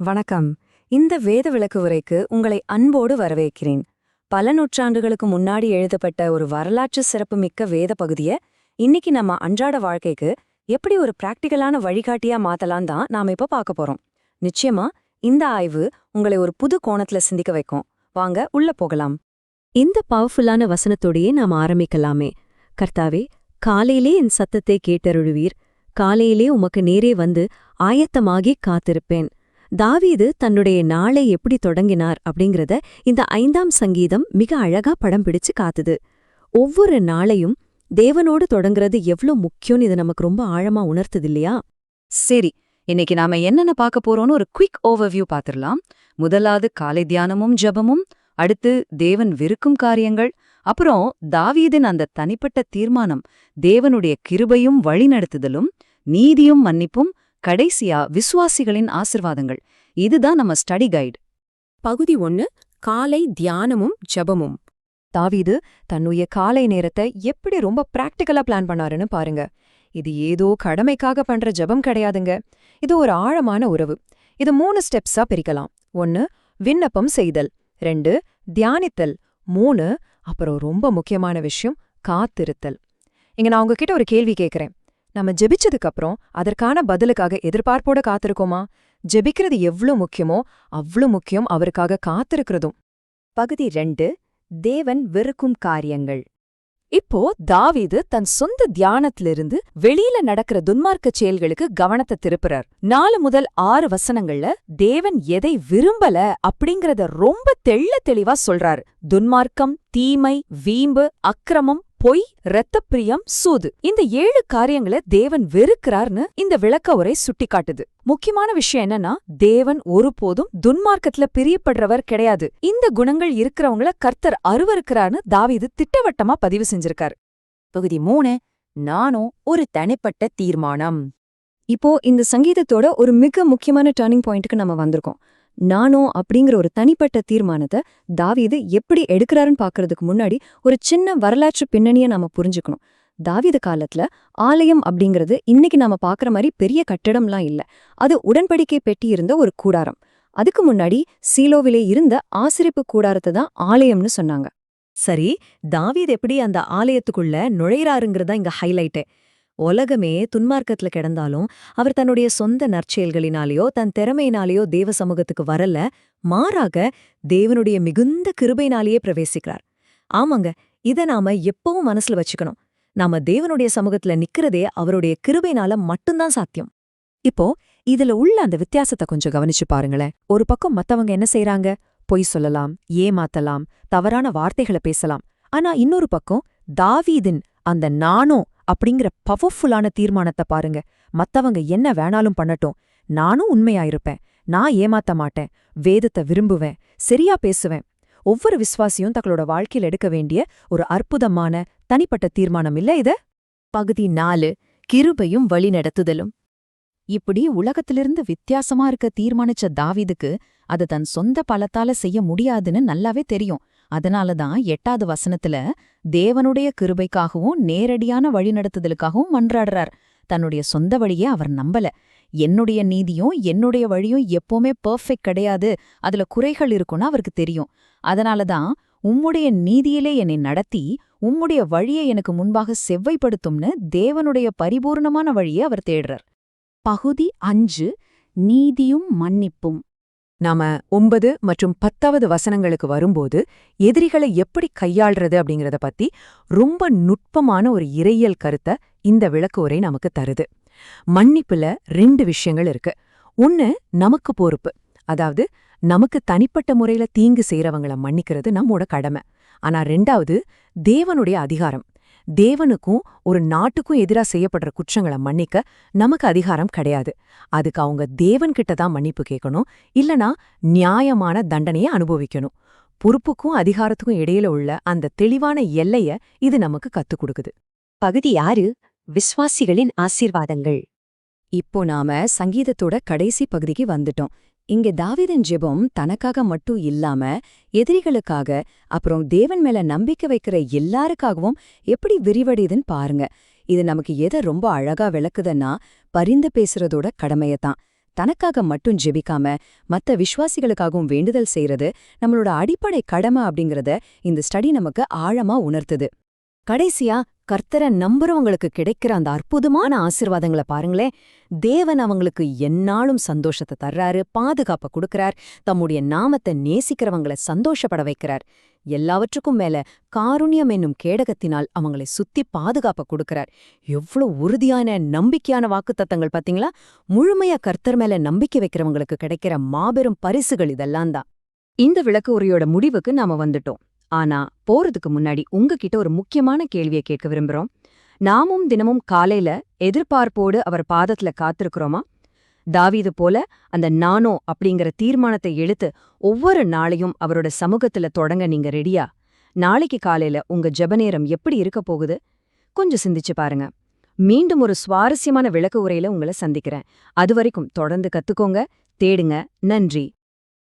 வணக்கம். இந்த வேத விளக்கு உரைக்கு உங்களை அன்போடு வரவேற்கிறேன். பல நூற்றாண்டுகளுக்கு முன்னாடி எழுதப்பட்ட ஒரு வரலாற்று சிறப்புமிக்க வேத பகுதிய இன்னைக்கு நம்ம அன்றாட வாழ்க்கைக்கு எப்படி ஒரு பிராக்டிகலான வழிகாட்டியா மாத்தலாம் தான் நாம இப்ப பார்க்க போறோம். நிச்சயமா இந்த ஆய்வு உங்களை ஒரு புது கோணத்துல சிந்திக்க வைக்கும். வாங்க உள்ள போகலாம். இந்த பவர்ஃபுல்லான வசனத்தோடையே நாம் ஆரம்பிக்கலாமே. கர்த்தாவே, காலையிலே என் சத்தத்தை கேட்டருளுவீர், காலையிலே உமக்கு நேரே வந்து ஆயத்தமாகி காத்திருப்பேன். தாவீது தன்னுடைய நாளை எப்படி தொடங்கினார் அப்படிங்கறத இந்த 5ஆம் சங்கீதம் மிக அழகா படம் பிடிச்சு காத்துது. ஒவ்வொரு நாளையும் தேவனோடு தொடங்குறது எவ்ளோ முக்கியம்னு இது நமக்கு ரொம்ப ஆழமா உணர்த்துது இல்லையா? சரி, இன்னைக்கு நாம என்னென்ன பார்க்க போறோம்னு ஒரு குயிக் ஓவர்வியூ பார்த்துடலாம். முதலாவது காலை தியானமும் ஜெபமும், அடுத்து தேவன் வெறுக்கும் காரியங்கள், அப்புறம் தாவீதின் அந்த தனிப்பட்ட தீர்மானம், தேவனுடைய கிருபையும் வழிநடத்துதலும், நீதியும் மன்னிப்பும், கடைசியா விசுவாசிகளின் ஆசிர்வாதங்கள். இதுதான் நம்ம ஸ்டடி கைடு. பகுதி 1, காலை தியானமும் ஜெபமும். தாவீது தன்னுடைய காலை நேரத்தை எப்படி ரொம்ப பிராக்டிகலா பிளான் பண்ணாருன்னு பாருங்க. இது ஏதோ கடமைக்காக பண்ற ஜெபம் கிடையாதுங்க. இது ஒரு ஆழமான உறவு. இது 3 ஸ்டெப்ஸா பிரிக்கலாம். 1, விண்ணப்பம் செய்தல். 2, தியானித்தல். 3, அப்புறம் ரொம்ப முக்கியமான விஷயம், காத்திருத்தல். இங்க நான் உங்ககிட்ட ஒரு கேள்வி கேட்கிறேன். நம்ம ஜெபிச்சதுக்கு அப்புறம் அதற்கான பதிலுக்காக எதிர்பார்ப்போட காத்திருக்கோமா? ஜெபிக்கிறது எவ்ளோ முக்கியமோ அவ்ளோ முக்கியம் அவருக்காக காத்திருக்கிறதும். பகுதி 2, தேவன் வெறுக்கும் காரியங்கள். இப்போ தாவீது தன் சொந்த தியானத்திலிருந்து வெளியில நடக்கிற துன்மார்க்க செயல்களுக்கு கவனத்தை திருப்புறார். 4 முதல் 6 வசனங்கள்ல தேவன் எதை விரும்பல அப்படிங்கறத ரொம்ப தெளிவா சொல்றாரு. துன்மார்க்கம், தீமை, வீம்பு, அக்கிரமம், பொய், இரத்தப்பிரியம், சூது, இந்த 7 காரியங்களை தேவன் வெறுக்கிறார்னு இந்த விளக்க உரை சுட்டிக்காட்டுது. முக்கியமான விஷயம் என்னன்னா, தேவன் ஒருபோதும் துன்மார்க்கத்துல பிரியப்படுறவர் கிடையாது. இந்த குணங்கள் இருக்கிறவங்கள கர்த்தர் அருவருக்கிறார்னு தாவீது திட்டவட்டமா பதிவு செஞ்சிருக்காரு. பகுதி 3, நானும் ஒரு தனிப்பட்ட தீர்மானம். இப்போ இந்த சங்கீதத்தோட ஒரு மிக முக்கியமான டர்னிங் பாயிண்ட்டுக்கு நம்ம வந்திருக்கோம். நானோ அப்படிங்கிற ஒரு தனிப்பட்ட தீர்மானத்தை தாவீது எப்படி எடுக்கிறாருன்னு பாக்குறதுக்கு முன்னாடி ஒரு சின்ன வரலாற்று பின்னணியை நாம புரிஞ்சுக்கணும். தாவீது காலத்துல ஆலயம் அப்படிங்கிறது இன்னைக்கு நாம பாக்குற மாதிரி பெரிய கட்டிடம்லாம் இல்ல. அது உடன்படிக்கை பெட்டி இருந்த ஒரு கூடாரம். அதுக்கு முன்னாடி சீலோவிலே இருந்த ஆசிரிப்பு கூடாரத்தை தான் ஆலயம்னு சொன்னாங்க. சரி, தாவீது எப்படி அந்த ஆலயத்துக்குள்ள நுழையிறாருங்கிறதா இங்க ஹைலைட்டே. உலகமே துன்மார்க்கத்துல கிடந்தாலும் அவர் தன்னுடைய சொந்த நற்செயல்களினாலேயோ தன் திறமையினாலேயோ தேவ சமூகத்துக்கு வரல, மாறாக தேவனுடைய மிகுந்த கிருபையினாலேயே பிரவேசிக்கிறார். ஆமாங்க, இத நாம எப்பவும் மனசுல வச்சுக்கணும். நாம தேவனுடைய சமூகத்துல நிக்கிறதே அவருடைய கிருபையினால மட்டும்தான் சாத்தியம். இப்போ இதுல உள்ள அந்த வித்தியாசத்தை கொஞ்சம் கவனிச்சு பாருங்களேன். ஒரு பக்கம் மத்தவங்க என்ன செய்றாங்க? பொய் சொல்லலாம், ஏமாத்தலாம், தவறான வார்த்தைகளை பேசலாம். ஆனா இன்னொரு பக்கம் தாவீதின் அந்த நானோ அப்படிங்கிற பவர்ஃபுல்லான தீர்மானத்தை பாருங்க. மத்தவங்க என்ன வேணாலும் பண்ணட்டும், நானும் உண்மையாயிருப்பேன், நான் ஏமாத்த மாட்டேன், வேதத்தை விரும்புவேன், சரியா பேசுவேன். ஒவ்வொரு விசுவாசியும் தங்களோட வாழ்க்கையில் எடுக்க வேண்டிய ஒரு அற்புதமான தனிப்பட்ட தீர்மானம் இல்ல இது? பகுதி 4, கிருபையும் வழிநடத்துதலும். இப்படி உலகத்திலிருந்து வித்தியாசமா இருக்க தீர்மானிச்ச தாவீதுக்கு அது தன் சொந்த பலத்தால செய்ய முடியாதுன்னு நல்லாவே தெரியும். அதனாலதான் 8வது வசனத்துல தேவனுடைய கிருபைக்காகவும் நேரடியான வழிநடத்துதலுக்காகவும் மன்றாடுறார். தன்னுடைய சொந்த வழியே அவர் நம்பல. என்னுடைய நீதியும் என்னுடைய வழியும் எப்பவுமே பெர்ஃபெக்ட் கிடையாது, அதுல குறைகள் இருக்குன்னு அவருக்கு தெரியும். அதனாலதான் உம்முடைய நீதியிலே என்னை நடத்தி உம்முடைய வழியை எனக்கு முன்பாக செவ்வைப்படுத்தும்னு தேவனுடைய பரிபூர்ணமான வழியை அவர் தேடுறார். பகுதி 5, நீதியும் மன்னிப்பும். நாம 9 மற்றும் 10வது வசனங்களுக்கு வரும்போது எதிரிகளை எப்படி கையாள்றது அப்படிங்கறத பத்தி ரொம்ப நுட்பமான ஒரு இறையியல் கருத்தை இந்த விளக்கு உரை நமக்கு தருது. மன்னிப்புல 2 விஷயங்கள் இருக்கு. ஒன்னு, நமக்கு பொறுப்பு. அதாவது நமக்கு தனிப்பட்ட முறையில தீங்கு செய்யறவங்கள மன்னிக்கிறது நம்மோட கடமை. ஆனா 2வது, தேவனுடைய அதிகாரம். தேவனுக்கும் ஒரு நாட்டுக்கும் எதிரா செய்யப்படுற குற்றங்களை மன்னிக்க நமக்கு அதிகாரம் கிடையாது. அதுக்கு அவங்க தேவன்கிட்ட தான் மன்னிப்பு கேட்கணும், இல்லனா நியாயமான தண்டனையை அனுபவிக்கணும். பொறுப்புக்கும் அதிகாரத்துக்கும் இடையில உள்ள அந்த தெளிவான எல்லைய இது நமக்கு கத்துக் கொடுக்குது. பகுதி 6, விசுவாசிகளின் ஆசீர்வாதங்கள். இப்போ நாம சங்கீதத்தோட கடைசி பகுதிக்கு வந்துட்டோம். இங்க தாவீதின் ஜெபம் தனக்காக மட்டும் இல்லாம எதிரிகளுக்காக, அப்புறம் தேவன் மேல நம்பிக்கை வைக்கிற எல்லாருக்காகவும் எப்படி விரிவடையுதுன்னு பாருங்க. இது நமக்கு எதை ரொம்ப அழகா விளக்குதுன்னா, பரிந்து பேசுறதோட கடமையத்தான். தனக்காக மட்டும் ஜெபிக்காம மத்த விசுவாசிகளுக்காகவும் வேண்டுதல் செய்யறது நம்மளோட அடிப்படை கடமை அப்படிங்கறத இந்த ஸ்டடி நமக்கு ஆழமா உணர்த்துது. கடைசியா கர்த்தரை நம்புறவங்களுக்கு கிடைக்கிற அந்த அற்புதமான ஆசீர்வாதங்களை பாருங்களேன். தேவன் அவங்களுக்கு எந்நாளும் சந்தோஷத்தை தர்றாரு, பாதுகாப்பை கொடுக்கறார், தம்முடைய நாமத்தை நேசிக்கிறவங்களை சந்தோஷப்பட வைக்கிறார். எல்லாவற்றுக்கும் மேல காருண்யம் என்னும் கேடகத்தினால் அவங்களை சுத்தி பாதுகாப்பை கொடுக்கறார். எவ்வளவு உறுதியான நம்பிக்கையான வாக்குத்தத்தங்கள் பாத்தீங்களா? முழுமையா கர்த்தர் மேல நம்பிக்கை வைக்கிறவங்களுக்கு கிடைக்கிற மாபெரும் பரிசுகள் இதெல்லாம் தான். இந்த விளக்க உரையோட முடிவுக்கு நாம வந்துட்டோம். ஆனா போறதுக்கு முன்னாடி உங்ககிட்ட ஒரு முக்கியமான கேள்வியை கேட்க விரும்புறோம். நாமும் தினமும் காலையில எதிர்பார்ப்போடு அவர் பாதத்துல காத்திருக்கிறோமா? தாவீது போல அந்த நானோ அப்படிங்கிற தீர்மானத்தை எடுத்து ஒவ்வொரு நாளையும் அவரோட சமூகத்துல தொடங்க நீங்க ரெடியா? நாளைக்கு காலையில உங்க ஜெபநேரம் எப்படி இருக்க போகுது? கொஞ்சம் சிந்திச்சு பாருங்க. மீண்டும் ஒரு சுவாரஸ்யமான விளக்க உரையில உங்களை சந்திக்கிறேன். அதுவரைக்கும் தொடர்ந்து கத்துக்கோங்க, தேடுங்க. நன்றி.